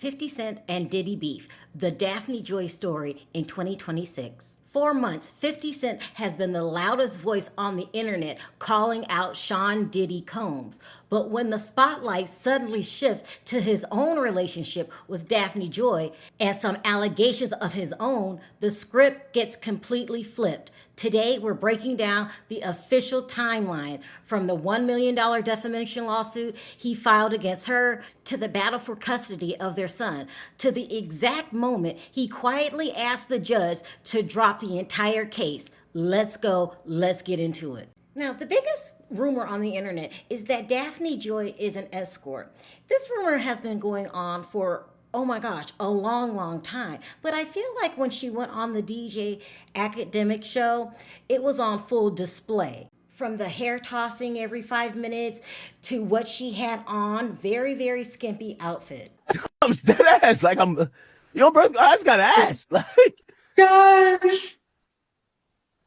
50 Cent and Diddy beef, the Daphne Joy story in 2026. For months, 50 Cent has been the loudest voice on the internet calling out Sean Diddy Combs. But when the spotlight suddenly shifts to his own relationship with Daphne Joy and some allegations of his own, the script gets completely flipped. Today, we're breaking down the official timeline from the $1 million defamation lawsuit he filed against her to the battle for custody of their son, to the exact moment he quietly asked the judge to drop the entire case. Let's go. Let's get into it. Now, the biggest rumor on the internet is that Daphne Joy is an escort. This rumor has been going on for, oh my gosh, a long time. But I feel like when she went on the DJ academic show, it was on full display. From the hair tossing every 5 minutes to what she had on, very skimpy outfit. I'm dead ass. Like your birth. I just gotta ask. Like, Gosh,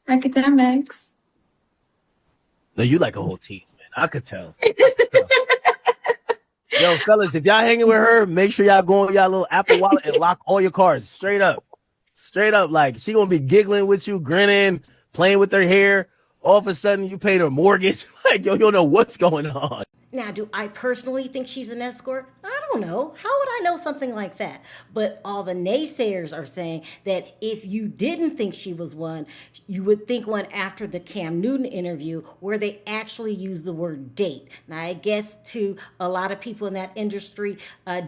academics. no, you like a whole tease, man. I could tell. Yo, fellas, if y'all hanging with her, make sure y'all go on y'all little Apple Wallet and lock all your cards. Straight up. Like, she gonna be giggling with you, grinning, playing with her hair. All of a sudden, you paid her mortgage. Like, yo, you don't know what's going on. Now, do I personally think she's an escort? I don't know. How would I know something like that? But all the naysayers are saying that if you didn't think she was one, you would think one after the Cam Newton interview where they actually used the word date. Now, I guess to a lot of people in that industry,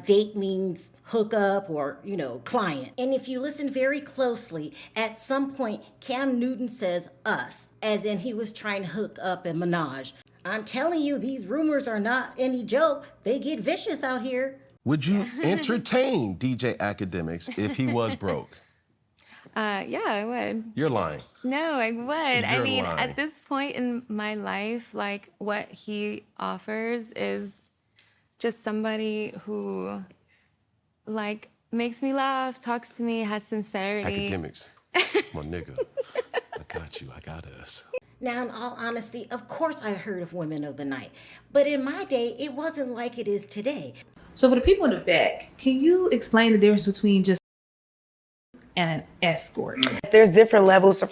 date means hookup or, client. And if you listen very closely, at some point, Cam Newton says us, as in he was trying to hook up and menage. I'm telling you, these rumors are not any joke. They get vicious out here. Would you entertain DJ Academics if he was broke? Yeah, I would. You're lying. No, I would. You're lying. At this point in my life, like, what he offers is just somebody who, like, makes me laugh, talks to me, has sincerity. Academics. My nigga. I got you. I got us. Now, in all honesty, of course I heard of Women of the Night. But in my day, it wasn't like it is today. So for the people in the back, can you explain the difference between just and an escort? There's different levels to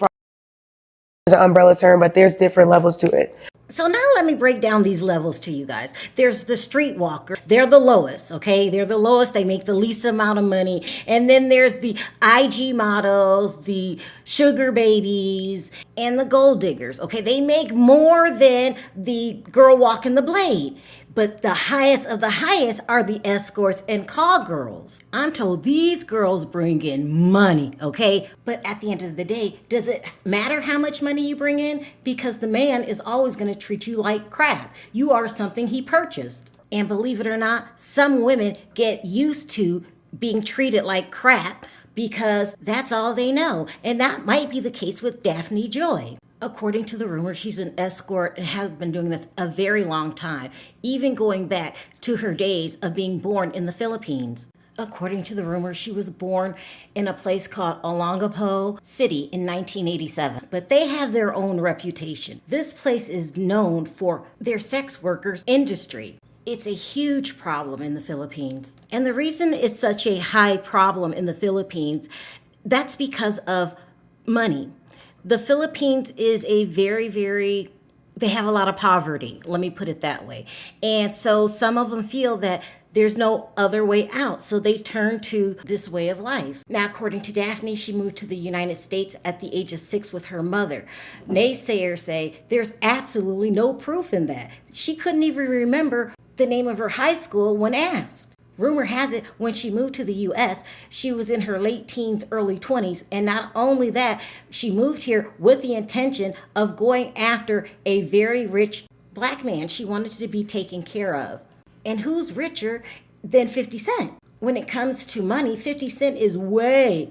an umbrella term, but there's different levels to it. So now let me break down these levels to you guys. There's the streetwalker. They're the lowest, okay? They're the lowest. They make the least amount of money. And then there's the IG models, the sugar babies, and the gold diggers, okay? They make more than the girl walking the blade. But the highest of the highest are the escorts and call girls. I'm told these girls bring in money, okay? But at the end of the day, does it matter how much money you bring in? Because the man is always going to treat you like crap. You are something he purchased. And believe it or not, some women get used to being treated like crap because that's all they know. And that might be the case with Daphne Joy. According to the rumor, she's an escort and has been doing this a very long time, even going back to her days of being born in the Philippines. According to the rumor, she was born in a place called Olongapo City in 1987. But they have their own reputation. This place is known for their sex workers industry. It's a huge problem in the Philippines. And the reason it's such a high problem in the Philippines, that's because of money. The Philippines is a they have a lot of poverty, let me put it that way. And so some of them feel that there's no other way out, so they turn to this way of life. Now, according to Daphne, she moved to the United States at the age of 6 with her mother. Naysayers say there's absolutely no proof in that. She couldn't even remember the name of her high school when asked. Rumor has it, when she moved to the U.S., she was in her late teens, early 20s. And not only that, she moved here with the intention of going after a very rich black man she wanted to be taken care of. And who's richer than 50 Cent? When it comes to money, 50 Cent is way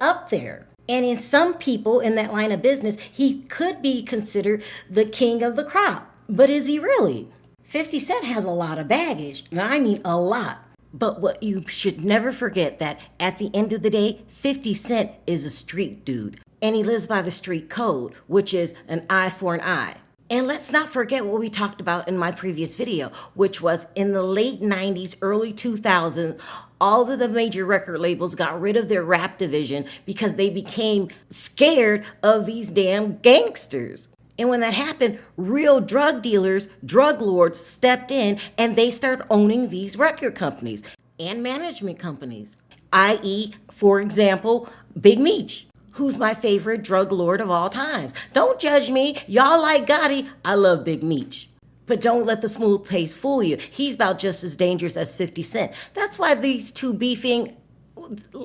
up there. And in some people in that line of business, he could be considered the king of the crop. But is he really? 50 Cent has a lot of baggage, and I mean a lot. But what you should never forget that at the end of the day, 50 Cent is a street dude. And he lives by the street code, which is an eye for an eye. And let's not forget what we talked about in my previous video, which was in the late 90s, early 2000s, all of the major record labels got rid of their rap division because they became scared of these damn gangsters. And when that happened, real drug dealers, drug lords stepped in and they started owning these record companies and management companies, i.e., for example, Big Meech, who's my favorite drug lord of all times. Don't judge me. Y'all like Gotti. I love Big Meech. But don't let the smooth taste fool you. He's about just as dangerous as 50 Cent. That's why these two beefing,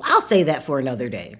I'll say that for another day.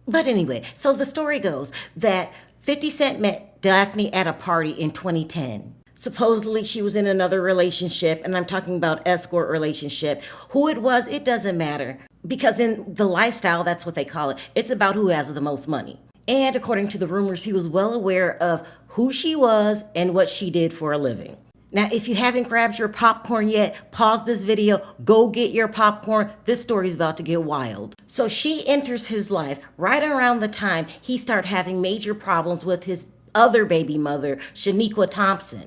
But anyway, so the story goes that 50 Cent met Daphne at a party in 2010. Supposedly she was in another relationship, and I'm talking about escort relationship. Who it was, it doesn't matter. Because in the lifestyle, that's what they call it. It's about who has the most money. And according to the rumors, he was well aware of who she was and what she did for a living. Now, if you haven't grabbed your popcorn yet, pause this video, go get your popcorn. This story's about to get wild. So she enters his life right around the time he started having major problems with his other baby mother, Shaniqua Thompson.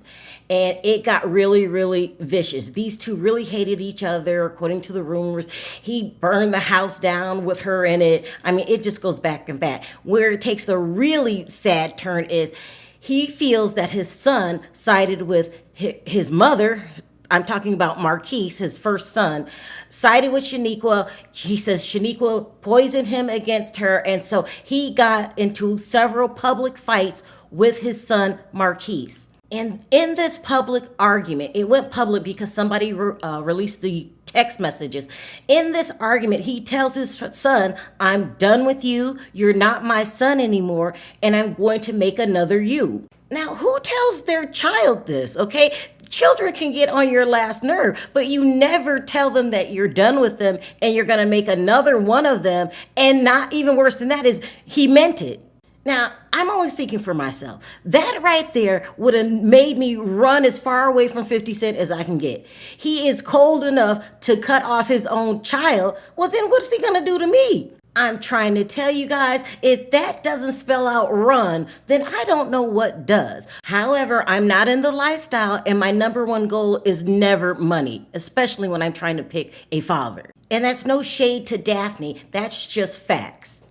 And it got really, really vicious. These two really hated each other, according to the rumors. He burned the house down with her in it. I mean, it just goes back and back. Where it takes the really sad turn is he feels that his son sided with his mother. I'm talking about Marquise, his first son, sided with Shaniqua. He says Shaniqua poisoned him against her. And so he got into several public fights with his son, Marquise. And in this public argument, it went public because somebody released the text messages. In this argument, he tells his son, I'm done with you. You're not my son anymore. And I'm going to make another you. Now, who tells their child this, okay? Children can get on your last nerve, but you never tell them that you're done with them and you're going to make another one of them. And not even worse than that is he meant it. Now, I'm only speaking for myself. That right there would have made me run as far away from 50 Cent as I can get. He is cold enough to cut off his own child. Well, then what's he going to do to me? I'm trying to tell you guys, if that doesn't spell out run, then I don't know what does. However, I'm not in the lifestyle, and my number one goal is never money, especially when I'm trying to pick a father. And that's no shade to Daphne, that's just facts.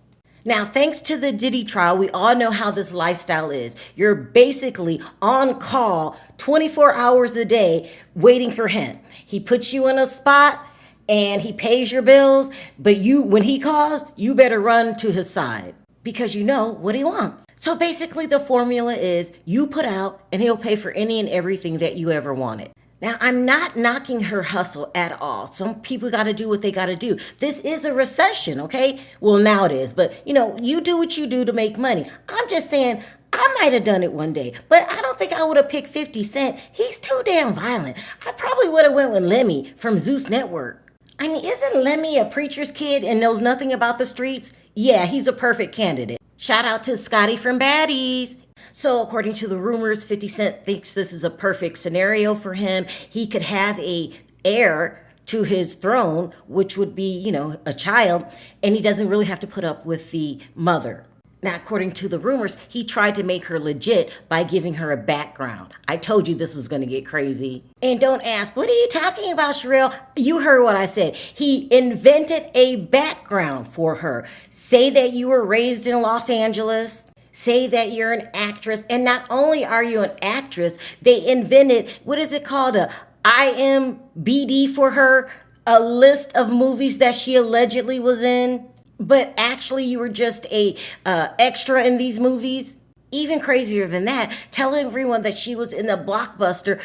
Now, thanks to the Diddy trial, we all know how this lifestyle is. You're basically on call 24 hours a day waiting for him. He puts you in a spot and he pays your bills, but when he calls, you better run to his side because you know what he wants. So basically the formula is you put out and he'll pay for any and everything that you ever wanted. Now, I'm not knocking her hustle at all. Some people got to do what they got to do. This is a recession, okay? Well, now it is. But, you do what you do to make money. I'm just saying I might have done it one day, but I don't think I would have picked 50 Cent. He's too damn violent. I probably would have went with Lemmy from Zeus Network. I mean, isn't Lemmy a preacher's kid and knows nothing about the streets? Yeah, he's a perfect candidate. Shout out to Scotty from Baddies. So according to the rumors, 50 Cent thinks this is a perfect scenario for him. He could have a heir to his throne, which would be, a child, and he doesn't really have to put up with the mother. Now, according to the rumors, he tried to make her legit by giving her a background. I told you this was going to get crazy. And don't ask, what are you talking about, Sharrell? You heard what I said. He invented a background for her. Say that you were raised in Los Angeles. Say that you're an actress. And not only are you an actress, they invented, what is it called? A IMBD for her, a list of movies that she allegedly was in. But actually you were just a extra in these movies. Even crazier than that, tell everyone that she was in the blockbuster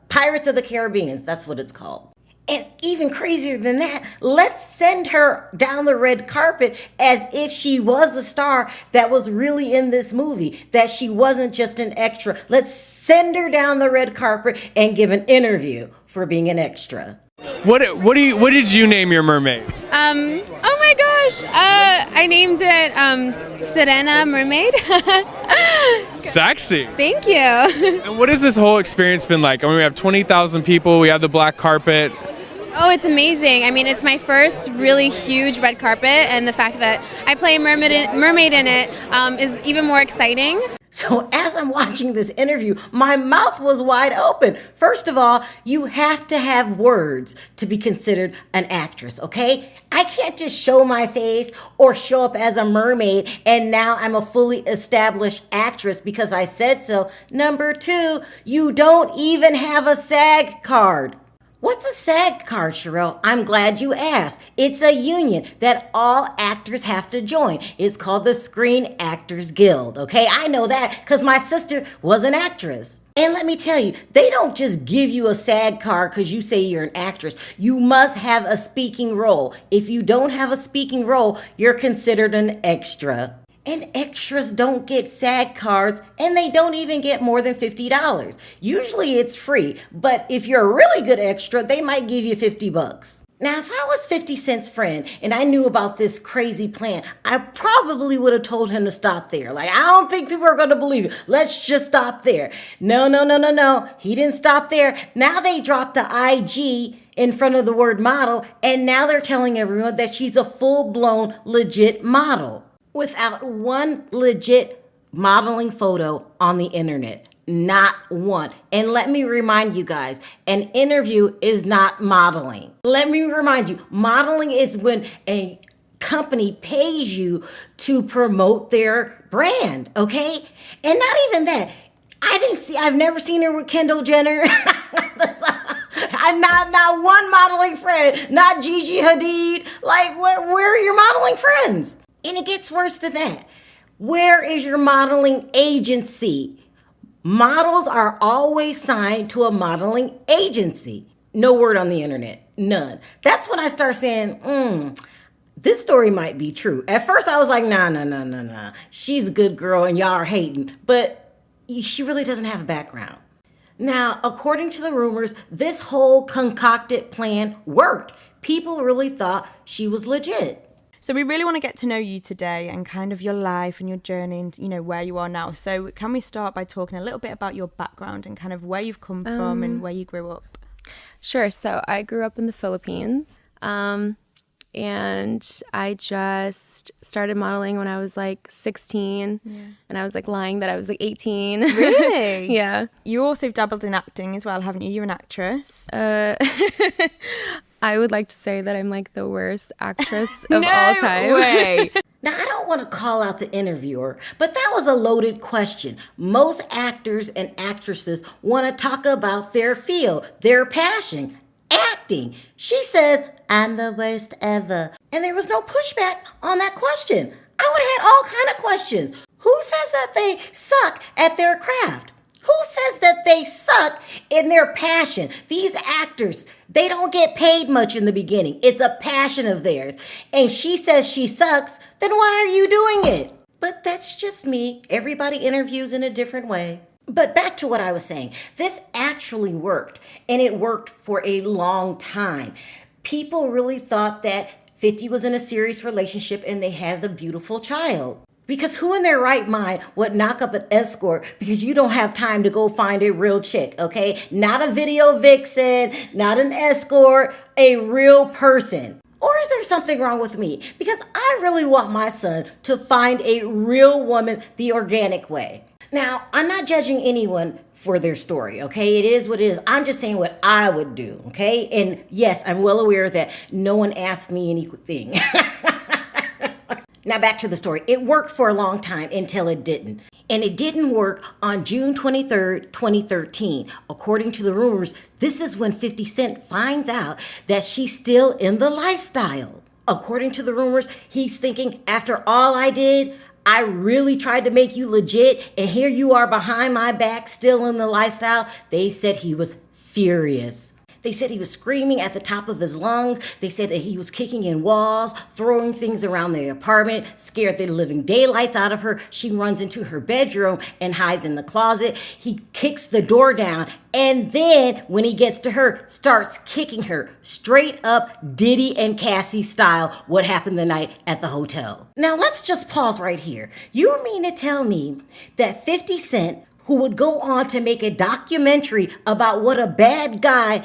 Pirates of the Caribbean. That's what it's called. And even crazier than that, let's send her down the red carpet as if she was a star that was really in this movie, that she wasn't just an extra. Let's send her down the red carpet and give an interview for being an extra. What did you name your mermaid? Oh my gosh, I named it Sirena Mermaid. Sexy. Thank you. And what has this whole experience been like? I mean, we have 20,000 people, we have the black carpet. Oh, it's amazing. I mean, it's my first really huge red carpet, and the fact that I play a mermaid in it is even more exciting. So as I'm watching this interview, my mouth was wide open. First of all, you have to have words to be considered an actress, okay? I can't just show my face or show up as a mermaid and now I'm a fully established actress because I said so. Number two, you don't even have a SAG card. What's a SAG card, Sharrell? I'm glad you asked. It's a union that all actors have to join. It's called the Screen Actors Guild, okay? I know that because my sister was an actress. And let me tell you, they don't just give you a SAG card because you say you're an actress. You must have a speaking role. If you don't have a speaking role, you're considered an extra. And extras don't get SAG cards, and they don't even get more than $50. Usually it's free, but if you're a really good extra, they might give you $50. Now, if I was 50 Cent's friend and I knew about this crazy plan, I probably would have told him to stop there. Like, I don't think people are going to believe it. Let's just stop there. No. He didn't stop there. Now they dropped the IG in front of the word model, and now they're telling everyone that she's a full-blown legit model, without one legit modeling photo on the internet. Not one. And let me remind you guys, an interview is not modeling. Let me remind you, modeling is when a company pays you to promote their brand, okay? And not even that. I've never seen her with Kendall Jenner. I'm not one modeling friend, not Gigi Hadid. Like, where are your modeling friends? And it gets worse than that. Where is your modeling agency? Models are always signed to a modeling agency. No word on the internet. None. That's when I start saying, this story might be true. At first I was like, nah. She's a good girl and y'all are hating. But she really doesn't have a background. Now, according to the rumors, this whole concocted plan worked. People really thought she was legit. So we really want to get to know you today and kind of your life and your journey and, you know, where you are now. So can we start by talking a little bit about your background and kind of where you've come from and where you grew up? Sure. So I grew up in the Philippines. And I just started modeling when I was like 16. Yeah. And I was like lying that I was like 18. Really? Yeah. You also dabbled in acting as well, haven't you? You're an actress. I would like to say that I'm like the worst actress of all time. No way. Now, I don't want to call out the interviewer, but that was a loaded question. Most actors and actresses want to talk about their field, their passion, acting. She says, I'm the worst ever. And there was no pushback on that question. I would have had all kind of questions. Who says that they suck at their craft? Who says that they suck in their passion? These actors, they don't get paid much in the beginning. It's a passion of theirs. And she says she sucks, then why are you doing it? But that's just me. Everybody interviews in a different way. But back to what I was saying. This actually worked, and it worked for a long time. People really thought that 50 was in a serious relationship and they had the beautiful child. Because who in their right mind would knock up an escort because you don't have time to go find a real chick, okay? Not a video vixen, not an escort, a real person. Or is there something wrong with me? Because I really want my son to find a real woman the organic way. Now, I'm not judging anyone for their story, okay? It is what it is. I'm just saying what I would do, okay? And yes, I'm well aware that no one asked me anything. Now back to the story. It worked for a long time until it didn't. And it didn't work on June 23rd, 2013. According to the rumors, this is when 50 Cent finds out that she's still in the lifestyle. According to the rumors, he's thinking, after all I did, I really tried to make you legit, and here you are behind my back still in the lifestyle. They said he was furious. They said he was screaming at the top of his lungs. They said that he was kicking in walls, throwing things around the apartment, scared the living daylights out of her. She runs into her bedroom and hides in the closet. He kicks the door down, and then when he gets to her, starts kicking her straight up Diddy and Cassie style, what happened the night at the hotel. Now let's just pause right here. You mean to tell me that 50 Cent, who would go on to make a documentary about what a bad guy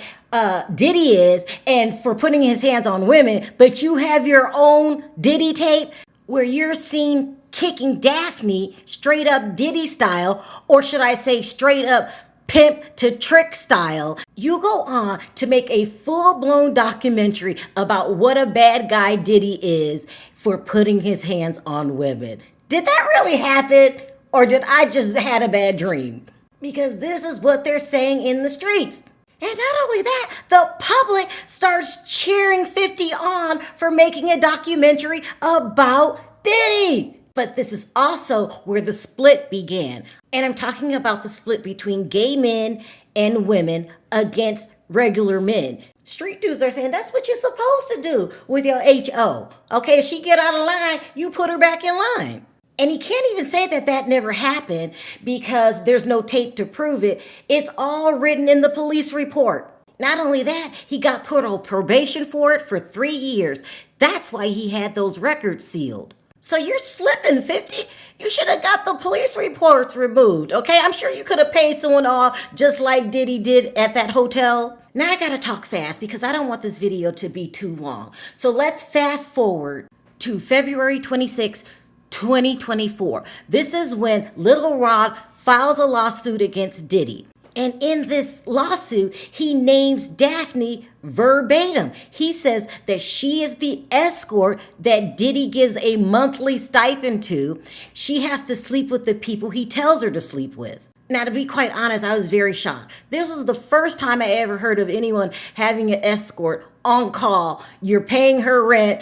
Diddy is and for putting his hands on women, but you have your own Diddy tape where you're seen kicking Daphne straight up Diddy style, or should I say straight up pimp to trick style. You go on to make a full-blown documentary about what a bad guy Diddy is for putting his hands on women. Did that really happen? Or did I just had a bad dream? Because this is what they're saying in the streets. And not only that, the public starts cheering 50 on for making a documentary about Diddy. But this is also where the split began. And I'm talking about the split between gay men and women against regular men. Street dudes are saying that's what you're supposed to do with your HO. Okay, if she get out of line, you put her back in line. And he can't even say that that never happened because there's no tape to prove it. It's all written in the police report. Not only that, he got put on probation for it for 3 years. That's why he had those records sealed. So you're slipping, 50. You should have got the police reports removed, okay? I'm sure you could have paid someone off just like Diddy did at that hotel. Now I gotta talk fast because I don't want this video to be too long. So let's fast forward to February 26, 2024. This is when Little Rod files a lawsuit against Diddy. And in this lawsuit, he names Daphne verbatim. He says that she is the escort that Diddy gives a monthly stipend to. She has to sleep with the people he tells her to sleep with. Now, to be quite honest, I was very shocked. This was the first time I ever heard of anyone having an escort on call. You're paying her rent.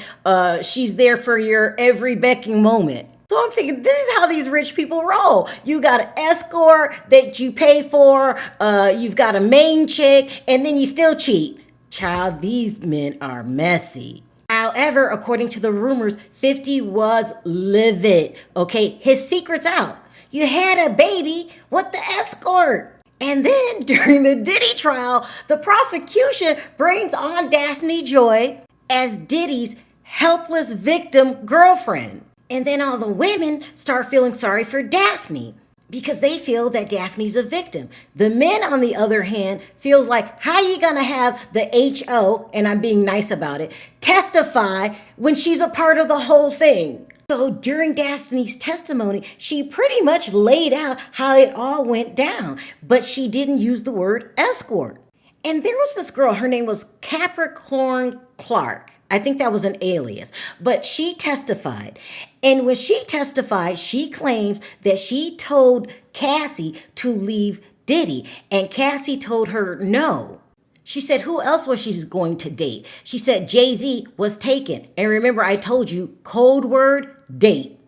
She's there for your every becking moment. So I'm thinking, this is how these rich people roll. You got an escort that you pay for. You've got a main chick, and then you still cheat. Child, these men are messy. However, according to the rumors, 50 was livid. Okay, his secret's out. You had a baby with the escort. And then during the Diddy trial, the prosecution brings on Daphne Joy as Diddy's helpless victim girlfriend. And then all the women start feeling sorry for Daphne because they feel that Daphne's a victim. The men, on the other hand, feels like, how you gonna have the HO, and I'm being nice about it, testify when she's a part of the whole thing? So during Daphne's testimony, she pretty much laid out how it all went down, but she didn't use the word escort. And there was this girl, her name was Capricorn Clark. I think that was an alias, but she testified. And when she testified, she claims that she told Cassie to leave Diddy, and Cassie told her no. She said, who else was she going to date? She said Jay-Z was taken. And remember, I told you, code word, date.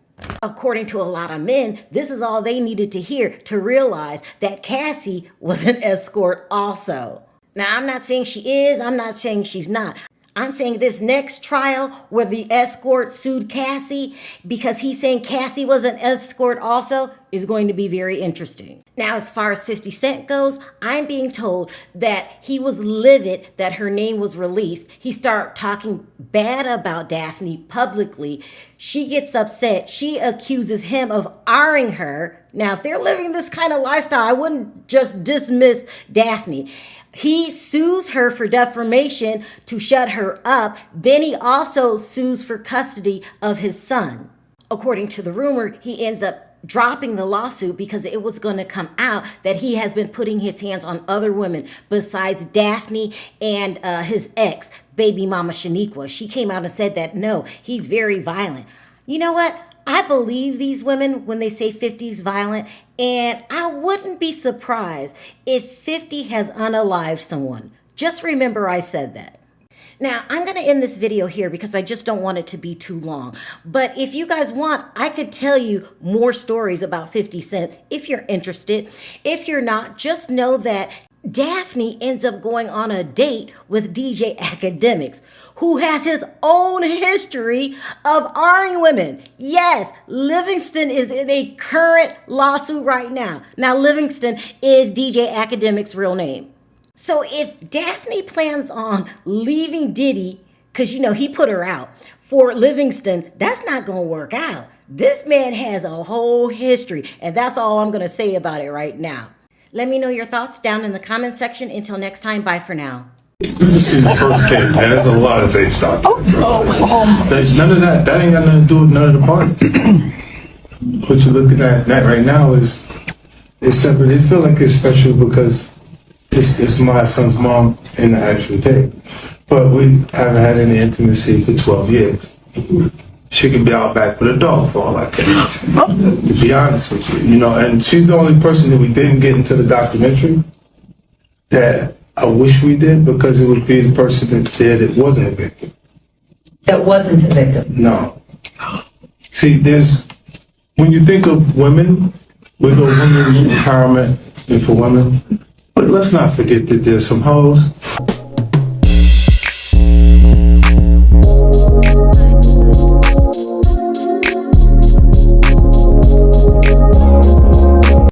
According to a lot of men, this is all they needed to hear to realize that Cassie was an escort also. Now, I'm not saying she is, I'm not saying she's not. I'm saying this next trial where the escort sued Cassie because he's saying Cassie was an escort also is going to be very interesting. Now, as far as 50 Cent goes, I'm being told that he was livid that her name was released. He started talking bad about Daphne publicly. She gets upset. She accuses him of R-ing her. Now, if they're living this kind of lifestyle, I wouldn't just dismiss Daphne. He sues her for defamation to shut her up. Then he also sues for custody of his son. According to the rumor, he ends up dropping the lawsuit because it was going to come out that he has been putting his hands on other women besides Daphne and his ex, baby mama Shaniqua. She came out and said that, no, he's very violent. You know what? I believe these women when they say 50's violent, and I wouldn't be surprised if 50 has unalived someone. Just remember I said that. Now, I'm going to end this video here because I just don't want it to be too long. But if you guys want, I could tell you more stories about 50 Cent if you're interested. If you're not, just know that Daphne ends up going on a date with DJ Academics, who has his own history of R-ing women. Yes, Livingston is in a current lawsuit right now. Now, Livingston is DJ Academics' real name. So if Daphne plans on leaving Diddy because, you know, he put her out. For Livingston, that's not going to work out. This man has a whole history, and that's all I'm going to say about it right now. Let me know your thoughts down in the comment section. Until next time, bye for now. You see the first tape, man. There's a lot of tapes out there, bro. None of that ain't got nothing to do with none of the parties. What you're looking at that right now is separate. It feel like it's special because it's my son's mom in the actual tape. But we haven't had any intimacy for 12 years. She could be out back with a dog for all I care, to be honest with you. You know, and she's the only person that we didn't get into the documentary that I wish we did, because it would be the person that's there that wasn't a victim. That wasn't a victim. No. See, when you think of women, we go women empowerment and for women, but let's not forget that there's some hoes